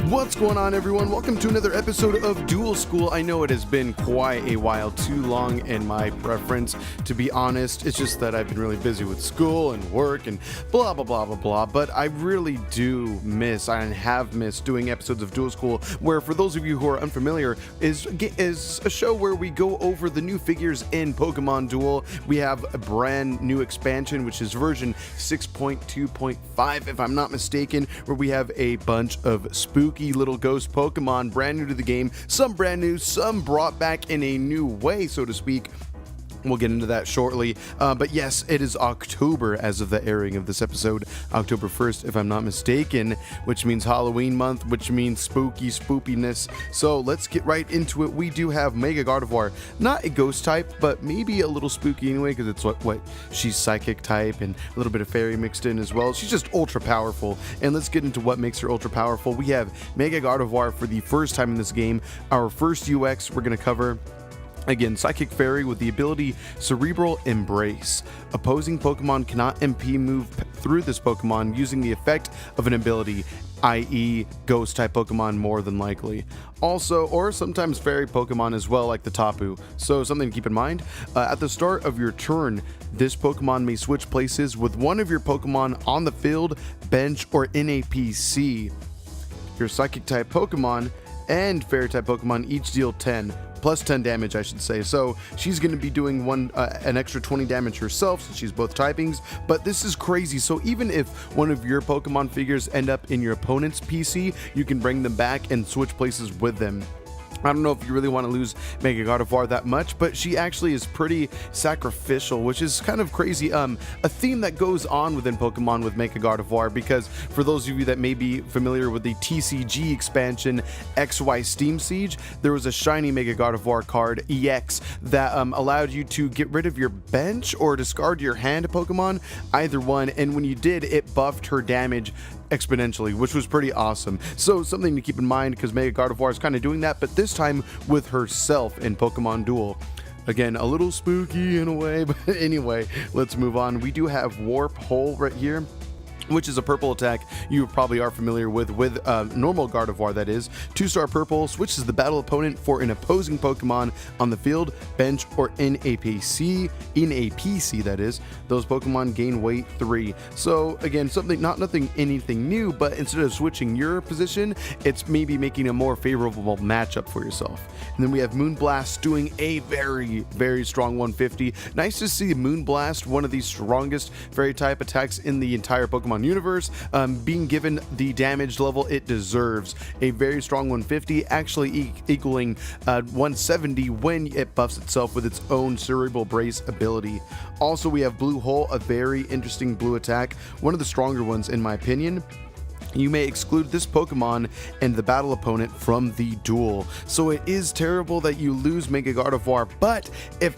What's going on, everyone? Welcome to another episode of Duel School. I know it has been quite a while, too long in my preference, to be honest. It's just that I've been really busy with school and work and blah, blah, blah, blah, blah. But I really do miss, I have missed doing episodes of Duel School, where, for those of you who are unfamiliar, is a show where we go over the new figures in Pokémon Duel. We have a brand new expansion, which is version 6.2.5, if I'm not mistaken, where we have a bunch of spooky little ghost Pokemon brand new to the game, some brand new, some brought back in a new way, so to speak. We'll get into that shortly, but yes, it is October as of the airing of this episode, October 1st, if I'm not mistaken, which means Halloween month, which means spooky spoopiness. So let's get right into it. We do have Mega Gardevoir, not a ghost type, but maybe a little spooky anyway, because it's what she's psychic type and a little bit of fairy mixed in as well. She's just ultra powerful, and let's get into what makes her ultra powerful. We have Mega Gardevoir for the first time in this game. Our first UX we're going to cover, again, Psychic Fairy with the ability Cerebral Embrace. Opposing Pokemon cannot MP move through this Pokemon using the effect of an ability, i.e. Ghost type Pokemon more than likely. Also, or sometimes Fairy Pokemon as well, like the Tapu. So something to keep in mind, at the start of your turn, this Pokemon may switch places with one of your Pokemon on the field, bench, or in a PC. Your Psychic type Pokemon and Fairy type Pokemon each deal 10. Plus 10 damage, I should say. So she's going to be doing an extra 20 damage herself, since she's both typings. But this is crazy. So even if one of your Pokemon figures end up in your opponent's PC, you can bring them back and switch places with them. I don't know if you really want to lose Mega Gardevoir that much, but she actually is pretty sacrificial, which is kind of crazy. A theme that goes on within Pokemon with Mega Gardevoir, because for those of you that may be familiar with the TCG expansion XY Steam Siege, there was a shiny Mega Gardevoir card, EX, that allowed you to get rid of your bench or discard your hand Pokemon, either one, and when you did, it buffed her damage exponentially, which was pretty awesome. So something to keep in mind, because Mega Gardevoir is kind of doing that, but this time with herself in Pokemon Duel. Again, a little spooky in a way, but anyway, let's move on. We do have Warp Hole right here, which is a purple attack you probably are familiar with normal Gardevoir, that is. 2-star purple, switches the battle opponent for an opposing Pokemon on the field, bench, or in a PC, that is. Those Pokemon gain weight 3. So again, anything new, but instead of switching your position, it's maybe making a more favorable matchup for yourself. And then we have Moonblast doing a very, very strong 150. Nice to see Moonblast, one of the strongest fairy type attacks in the entire Pokemon universe, being given the damage level it deserves. A very strong 150, actually equaling 170 when it buffs itself with its own Cerebral Brace ability. Also, we have Blue Hole, a very interesting blue attack, one of the stronger ones in my opinion. You may exclude this Pokemon and the battle opponent from the duel. So it is terrible that you lose Mega Gardevoir, but if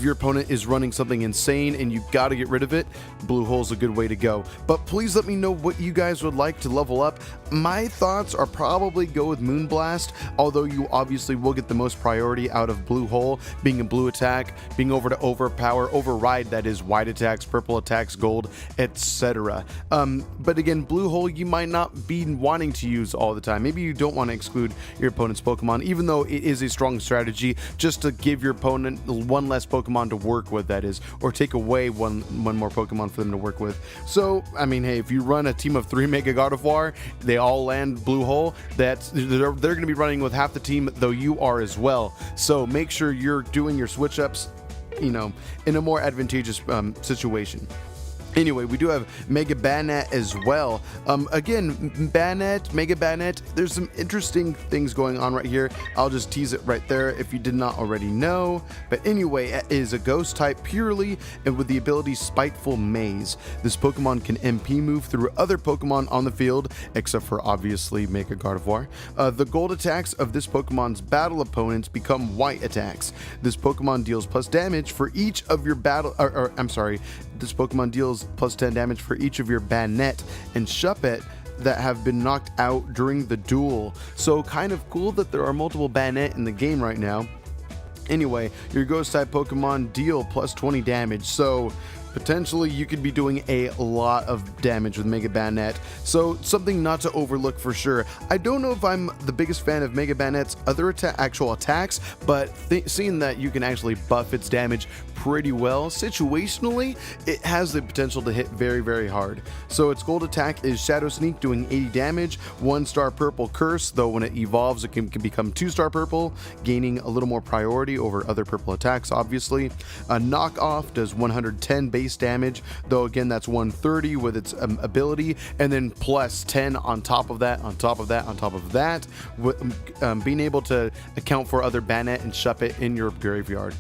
your opponent is running something insane and you got to get rid of it, Blue Hole's a good way to go. But please let me know what you guys would like to level up. My thoughts are probably go with Moonblast, although you obviously will get the most priority out of Blue Hole, being a blue attack, being able to override, that is, white attacks, purple attacks, gold, etc. But again, Blue Hole you might not be wanting to use all the time. Maybe you don't want to exclude your opponent's Pokemon, even though it is a strong strategy, just to give your opponent one less Pokemon to work with, that is, or take away one more Pokemon for them to work with. So, I mean, hey, if you run a team of 3 Mega Gardevoir, they all land Blue Hole, they're going to be running with half the team, though you are as well. So make sure you're doing your switch ups, in a more advantageous situation. Anyway, we do have Mega Banette as well. Again, Mega Banette, there's some interesting things going on right here. I'll just tease it right there if you did not already know. But anyway, it is a ghost type purely, and with the ability Spiteful Maze. This Pokemon can MP move through other Pokemon on the field, except for obviously Mega Gardevoir. The gold attacks of this Pokemon's battle opponents become white attacks. This Pokemon deals plus damage for each of your this Pokemon deals plus 10 damage for each of your Banette and Shuppet that have been knocked out during the duel. So kind of cool that there are multiple Banette in the game right now. Anyway, your ghost type Pokemon deal plus 20 damage. So potentially you could be doing a lot of damage with Mega Bayonet, so something not to overlook for sure. I don't know if I'm the biggest fan of Mega Bayonet's other actual attacks, but seeing that you can actually buff its damage pretty well situationally, it has the potential to hit very, very hard. So its gold attack is Shadow Sneak, doing 80 damage, 1-star purple curse, though when it evolves it can become 2-star purple, gaining a little more priority over other purple attacks obviously. A knockoff does 110 base damage, though again that's 130 with its ability, and then plus 10 on top of that, being able to account for other Bayonet and Shuppet in your graveyard,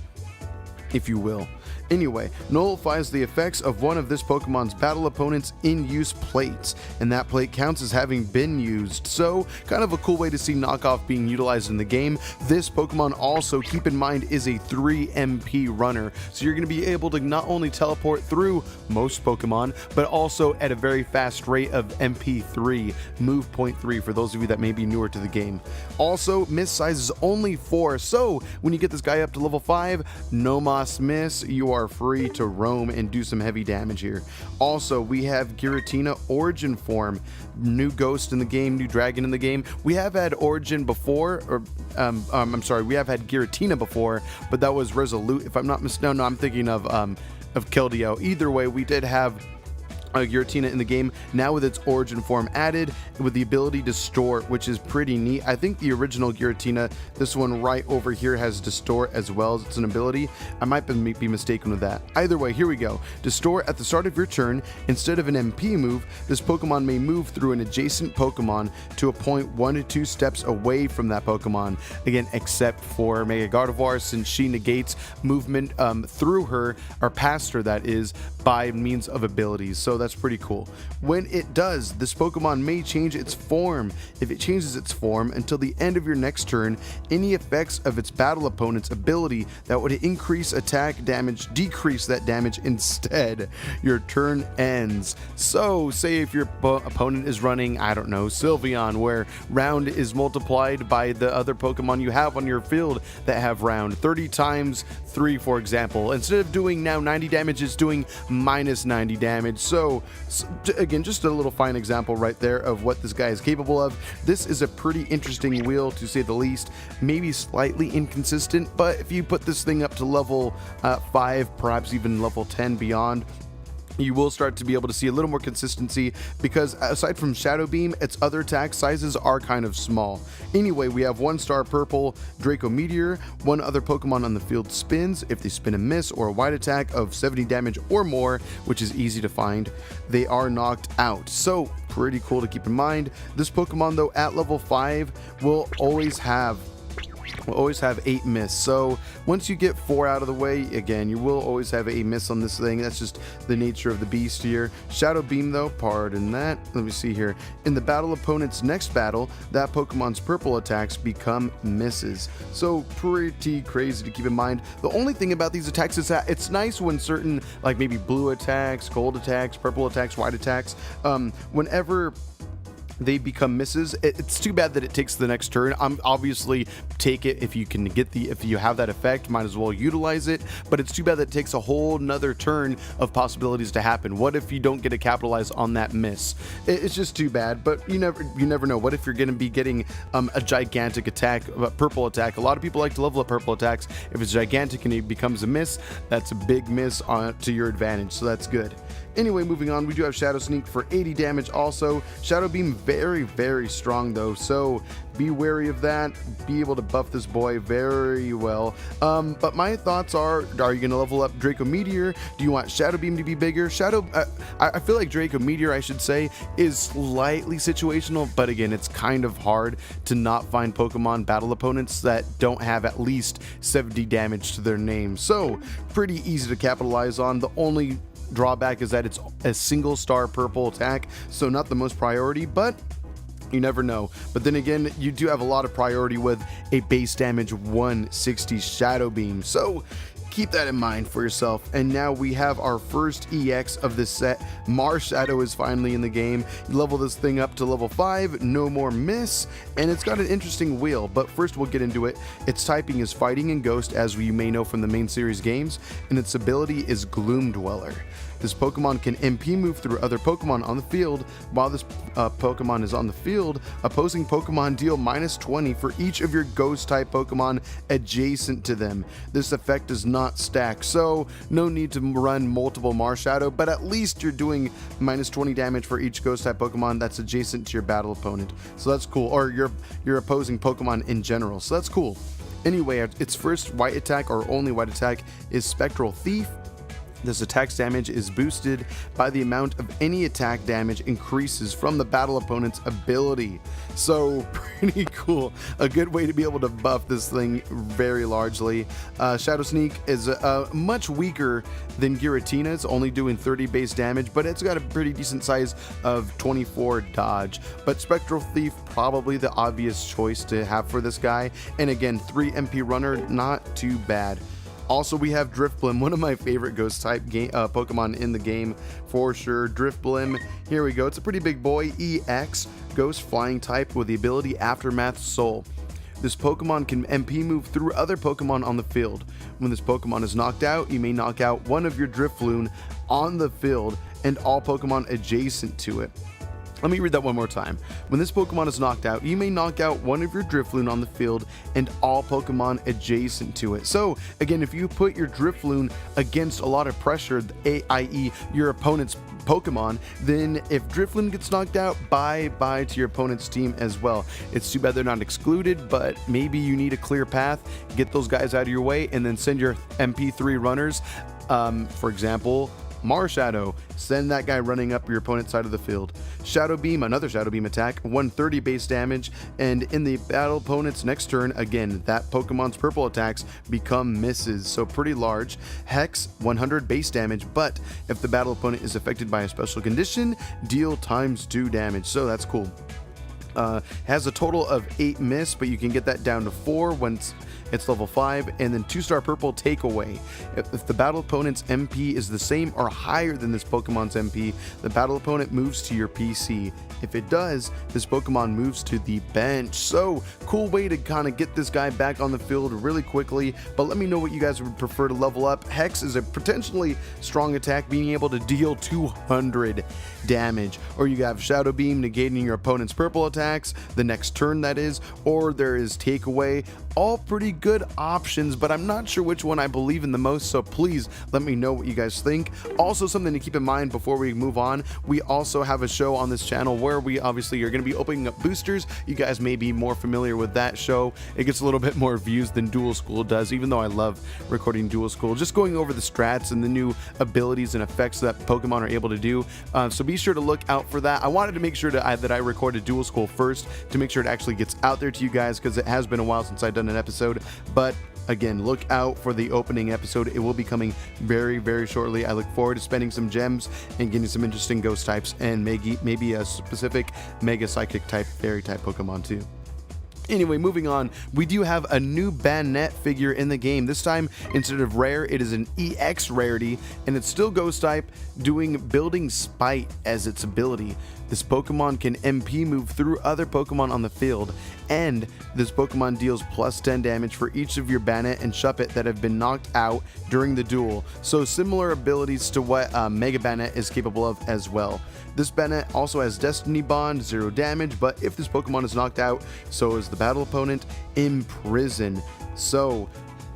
if you will. Anyway, nullifies the effects of one of this Pokemon's battle opponent's in-use plates, and that plate counts as having been used, so kind of a cool way to see knockoff being utilized in the game. This Pokemon also, keep in mind, is a 3 MP runner, so you're going to be able to not only teleport through most Pokemon, but also at a very fast rate of MP3, move 0.3 for those of you that may be newer to the game. Also, miss size is only 4, so when you get this guy up to level 5, no mas miss, you are free to roam and do some heavy damage here. Also, we have Giratina Origin form, new ghost in the game, new dragon in the game. We have had Origin before, or we have had Giratina before, but that was Resolute, if I'm not mistaken. No, I'm thinking of Keldeo. Either way, we did have Giratina in the game, now with its origin form added, with the ability to Distort, which is pretty neat. I think the original Giratina, this one right over here, has Distort as well as it's an ability. I might be mistaken with that. Either way, here we go. Distort at the start of your turn. Instead of an MP move, this Pokemon may move through an adjacent Pokemon to a point 1 to 2 steps away from that Pokemon. Again, except for Mega Gardevoir, since she negates movement through her, or past her that is, by means of abilities. So that's pretty cool. When it does, this Pokemon may change its form. If it changes its form until the end of your next turn, any effects of its battle opponent's ability that would increase attack damage decrease that damage instead. Your turn ends. So say if your opponent is running, I don't know, Sylveon, where round is multiplied by the other Pokemon you have on your field that have round, 30 times 3 for example. Instead of doing now 90 damage, it's doing minus 90 damage. So again, just a little fine example right there of what this guy is capable of. This is a pretty interesting wheel, to say the least. Maybe slightly inconsistent, but if you put this thing up to level 5, perhaps even level 10 beyond, you will start to be able to see a little more consistency, because aside from Shadow Beam, its other attack sizes are kind of small. Anyway, we have 1-star purple Draco Meteor. One other Pokemon on the field spins. If they spin a miss or a wide attack of 70 damage or more, which is easy to find, they are knocked out. So pretty cool to keep in mind. This Pokemon though, at level 5, will always have 8 miss. So once you get 4 out of the way, again, you will always have a miss on this thing. That's just the nature of the beast here. Shadow Beam though, pardon that. Let me see here. In the battle opponent's next battle, that Pokemon's purple attacks become misses. So pretty crazy to keep in mind. The only thing about these attacks is that it's nice when certain, like maybe blue attacks, gold attacks, purple attacks, white attacks, whenever they become misses, it's too bad that it takes the next turn. Obviously take it if you can if you have that effect, might as well utilize it, but it's too bad that it takes a whole nother turn of possibilities to happen. What if you don't get to capitalize on that miss? It's just too bad, but you never know. What if you're going to be getting a gigantic attack, a purple attack? A lot of people like to level up purple attacks. If it's gigantic and it becomes a miss, that's a big miss to your advantage, so that's good. Anyway, moving on, we do have Shadow Sneak for 80 damage also. Shadow Beam, very, very strong though, so be wary of that. Be able to buff this boy very well. But my thoughts are you going to level up Draco Meteor? Do you want Shadow Beam to be bigger? I feel like Draco Meteor, I should say, is slightly situational, but again, it's kind of hard to not find Pokemon battle opponents that don't have at least 70 damage to their name. So pretty easy to capitalize on. The only drawback is that it's a single-star purple attack, so not the most priority, but you never know. But then again, you do have a lot of priority with a base damage 160 Shadow Beam, so keep that in mind for yourself. And now we have our first EX of this set. Marshadow is finally in the game. You level this thing up to level 5, no more miss, and it's got an interesting wheel, but first we'll get into it. Its typing is Fighting and Ghost, as you may know from the main series games, and its ability is Gloom Dweller. This Pokemon can MP move through other Pokemon on the field. While this Pokemon is on the field, opposing Pokemon deal -20 for each of your Ghost-type Pokemon adjacent to them. This effect does not stack, so no need to run multiple Marshadow, but at least you're doing -20 damage for each Ghost-type Pokemon that's adjacent to your battle opponent. So that's cool, or your opposing Pokemon in general, so that's cool. Anyway, its first white attack, or only white attack, is Spectral Thief. This attack's damage is boosted by the amount of any attack damage increases from the battle opponent's ability. So pretty cool. A good way to be able to buff this thing very largely. Shadow Sneak is much weaker than Giratina. It's only doing 30 base damage, but it's got a pretty decent size of 24 dodge. But Spectral Thief, probably the obvious choice to have for this guy. And again, 3 MP runner, not too bad. Also, we have Drifblim, one of my favorite Ghost-type Pokemon in the game, for sure. Drifblim, here we go. It's a pretty big boy, EX, Ghost Flying type with the ability Aftermath Soul. This Pokemon can MP move through other Pokemon on the field. When this Pokemon is knocked out, you may knock out one of your Drifloon on the field and all Pokemon adjacent to it. Let me read that one more time. When this Pokemon is knocked out, you may knock out one of your Drifloon on the field and all Pokemon adjacent to it. So again, if you put your Drifloon against a lot of pressure, i.e. your opponent's Pokemon, then if Drifloon gets knocked out, bye-bye to your opponent's team as well. It's too bad they're not excluded, but maybe you need a clear path, get those guys out of your way, and then send your MP3 runners, for example, Marshadow, send that guy running up your opponent's side of the field. Shadow Beam, another Shadow Beam attack, 130 base damage, and in the battle opponent's next turn, again, that Pokemon's purple attacks become misses, so pretty large. Hex, 100 base damage, but if the battle opponent is affected by a special condition, deal ×2 damage, so that's cool. Has a total of 8 miss, but you can get that down to 4 once it's level 5, and then 2-star purple takeaway. If the battle opponent's MP is the same or higher than this Pokemon's MP, the battle opponent moves to your PC. If it does, this Pokemon moves to the bench. So cool way to kind of get this guy back on the field really quickly, but let me know what you guys would prefer to level up. Hex is a potentially strong attack, being able to deal 200 damage, or you have Shadow Beam negating your opponent's purple attacks the next turn, that is, or there is Takeaway. All pretty good options, but I'm not sure which one I believe in the most, so please let me know what you guys think. Also, something to keep in mind before we move on, we also have a show on this channel where we obviously are going to be opening up boosters. You guys may be more familiar with that show. It gets a little bit more views than Duel School does, even though I love recording Duel School. Just going over the strats and the new abilities and effects that Pokemon are able to do. So be sure to look out for that. I wanted to make sure that I recorded Duel School first to make sure it actually gets out there to you guys, because it has been a while since I've done an episode. But again, look out for the opening episode. It will be coming very, very shortly. I look forward to spending some gems and getting some interesting ghost types, and maybe a specific mega psychic type fairy type Pokemon too. Anyway, moving on, we do have a new Banette figure in the game. This time, instead of rare, it is an EX rarity, and it's still Ghost type, doing Building Spite as its ability. This Pokemon can MP move through other Pokemon on the field, and this Pokemon deals +10 damage for each of your Banette and Shuppet that have been knocked out during the duel. So similar abilities to what Mega Banette is capable of as well. This Banette also has Destiny Bond, 0 damage, but if this Pokemon is knocked out, so is the battle opponent. Imprison. So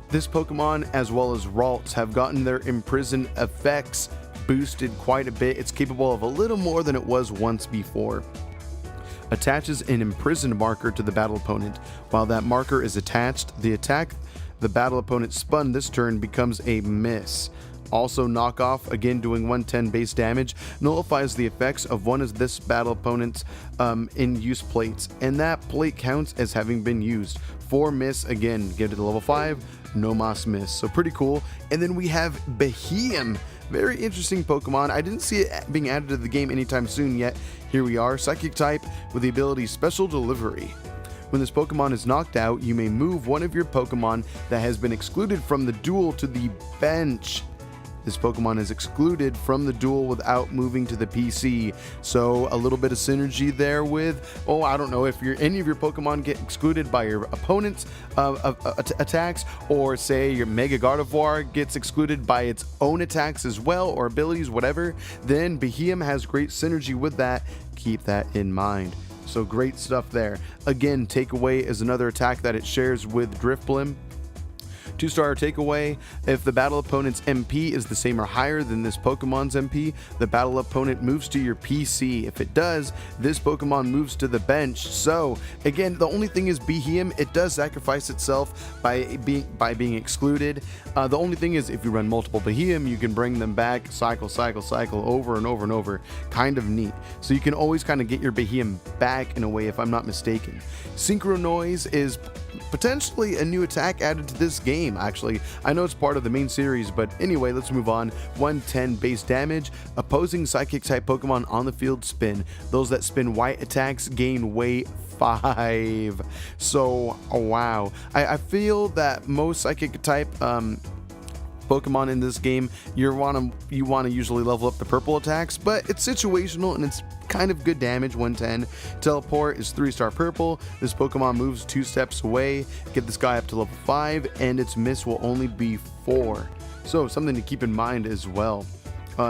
this Pokemon, as well as Ralts, have gotten their Imprison effects boosted quite a bit. It's capable of a little more than it was once before. Attaches an Imprison marker to the battle opponent. While that marker is attached, the attack the battle opponent spun this turn becomes a miss. Also, Knockoff, again doing 110 base damage, nullifies the effects of one of this battle opponent's in-use plates, and that plate counts as having been used. 4 miss, again, give it to level 5, no mas miss, so pretty cool. And then we have Beheeyem, very interesting Pokemon. I didn't see it being added to the game anytime soon, yet here we are. Psychic type with the ability Special Delivery. When this Pokemon is knocked out, you may move one of your Pokemon that has been excluded from the duel to the bench. this Pokemon is excluded from the duel without moving to the PC. So a little bit of synergy there with, oh, I don't know, if any of your Pokemon get excluded by your opponent's attacks, or say your Mega Gardevoir gets excluded by its own attacks as well, or abilities, whatever, then Beheeyem has great synergy with that. Keep that in mind. So great stuff there. Again, Takeaway is another attack that it shares with Drifblim. 2-star Takeaway. If the battle opponent's MP is the same or higher than this Pokemon's MP, the battle opponent moves to your PC. If it does, this Pokemon moves to the bench. So again, the only thing is Beheeyem, it does sacrifice itself by being excluded. The only thing is, if you run multiple Beheeyem, you can bring them back, cycle over and over and over. Kind of neat. So you can always kind of get your Beheeyem back in a way, if I'm not mistaken. Synchro Noise is potentially a new attack added to this game. Actually, I know it's part of the main series, but anyway, let's move on. 110 base damage. Opposing psychic type Pokemon on the field spin. Those that spin white attacks gain weight 5. So, oh, wow. I feel that most psychic type Pokemon in this game, you want to usually level up the purple attacks, but it's situational and it's kind of good damage. 110. Teleport is 3-star purple. This Pokemon moves 2 steps away. Get this guy up to level 5, and its miss will only be 4. So something to keep in mind as well.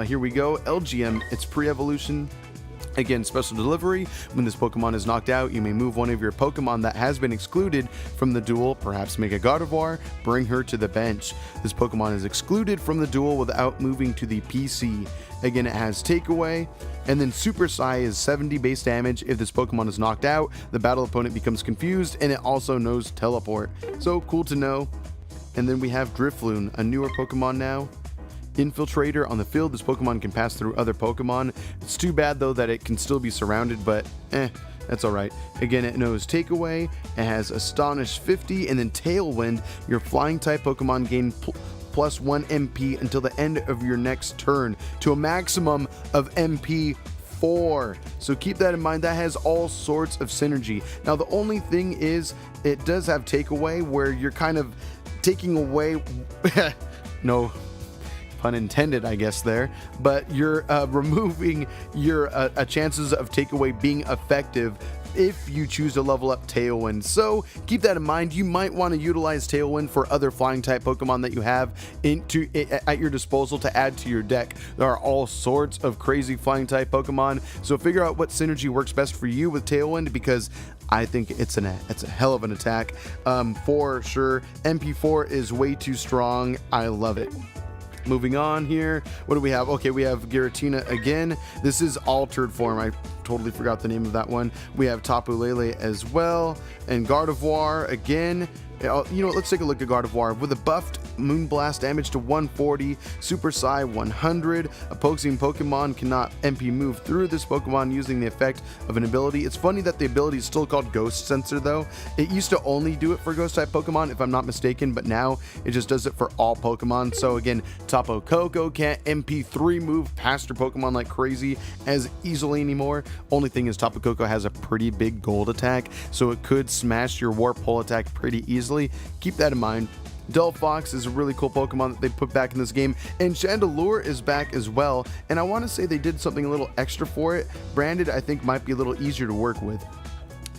Here we go. LGM, it's pre-evolution. Again, special delivery. When this Pokemon is knocked out, you may move one of your Pokemon that has been excluded from the duel, perhaps Mega Gardevoir, bring her to the bench. This Pokemon is excluded from the duel without moving to the PC. Again, it has Takeaway. And then Super Psy is 70 base damage. If this Pokemon is knocked out, the battle opponent becomes confused, and it also knows Teleport. So cool to know. And then we have Drifloon, a newer Pokemon now. Infiltrator on the field. This Pokemon can pass through other Pokemon. It's too bad though that it can still be surrounded, but that's alright. Again, it knows Takeaway. It has Astonish 50, and then Tailwind. Your flying type Pokemon gain plus 1 MP until the end of your next turn to a maximum of MP 4. So keep that in mind. That has all sorts of synergy. Now the only thing is, it does have Takeaway, where you're kind of taking away no pun intended, I guess there, but you're removing your chances of Takeaway being effective if you choose to level up Tailwind. So keep that in mind. You might want to utilize Tailwind for other flying type Pokemon that you have at your disposal to add to your deck. There are all sorts of crazy flying type Pokemon, so figure out what synergy works best for you with Tailwind, because I think it's a hell of an attack for sure. MP4 is way too strong. I love it. Moving on here, what do we have? Okay, we have Giratina again. This is altered form. I totally forgot the name of that one. We have Tapu Lele as well, and Gardevoir again. You know, let's take a look at Gardevoir. With a buffed Moonblast damage to 140, Super Psy 100. Opposing Pokemon cannot MP move through this Pokemon using the effect of an ability. It's funny that the ability is still called Ghost Sensor though. It used to only do it for Ghost type Pokemon, if I'm not mistaken, but now it just does it for all Pokemon. So again, Tapu Koko can't MP3 move past your Pokemon like crazy as easily anymore. Only thing is, Tapu Koko has a pretty big gold attack, so it could smash your Warp Pole attack pretty easily. Keep that in mind. Delphox is a really cool Pokemon that they put back in this game, and Chandelure is back as well, and I want to say they did something a little extra for it. Branded, I think, might be a little easier to work with.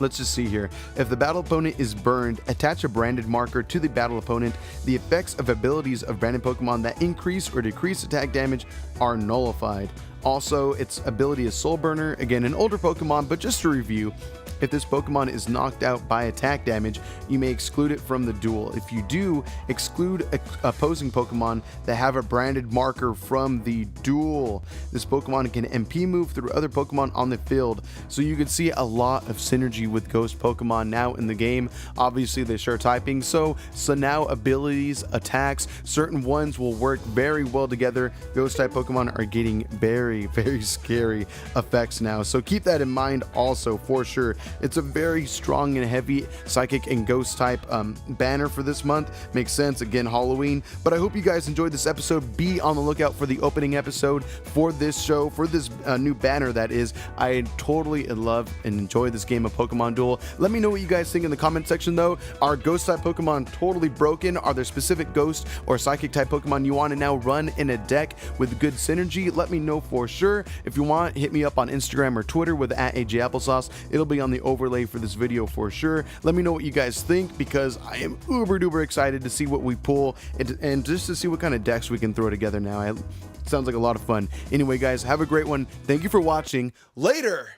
Let's just see here. If the battle opponent is burned, attach a branded marker to the battle opponent. The effects of abilities of branded Pokemon that increase or decrease attack damage are nullified. Also, its ability is Soul Burner, again an older Pokemon, but just to review, if this Pokemon is knocked out by attack damage, you may exclude it from the duel. If you do, exclude opposing Pokemon that have a branded marker from the duel. This Pokemon can MP move through other Pokemon on the field, so you can see a lot of synergy with Ghost Pokemon now in the game. Obviously, they share typing, so now abilities, attacks, certain ones will work very well together. Ghost type Pokemon are getting very very, very scary effects now. So keep that in mind also for sure. It's a very strong and heavy psychic and ghost type banner for this month. Makes sense, again, Halloween. But I hope you guys enjoyed this episode. Be on the lookout for the opening episode for this show, for this new banner that is. I totally love and enjoy this game of Pokemon Duel. Let me know what you guys think in the comment section though. Are ghost type Pokemon totally broken? Are there specific ghost or psychic type Pokemon you want to now run in a deck with good synergy? Let me know for sure. If you want, hit me up on Instagram or Twitter with @AJApplesauce. It'll be on the overlay for this video for sure. Let me know what you guys think, because I am uber duper excited to see what we pull and just to see what kind of decks we can throw together now. It sounds like a lot of fun. Anyway, guys, have a great one. Thank you for watching. Later!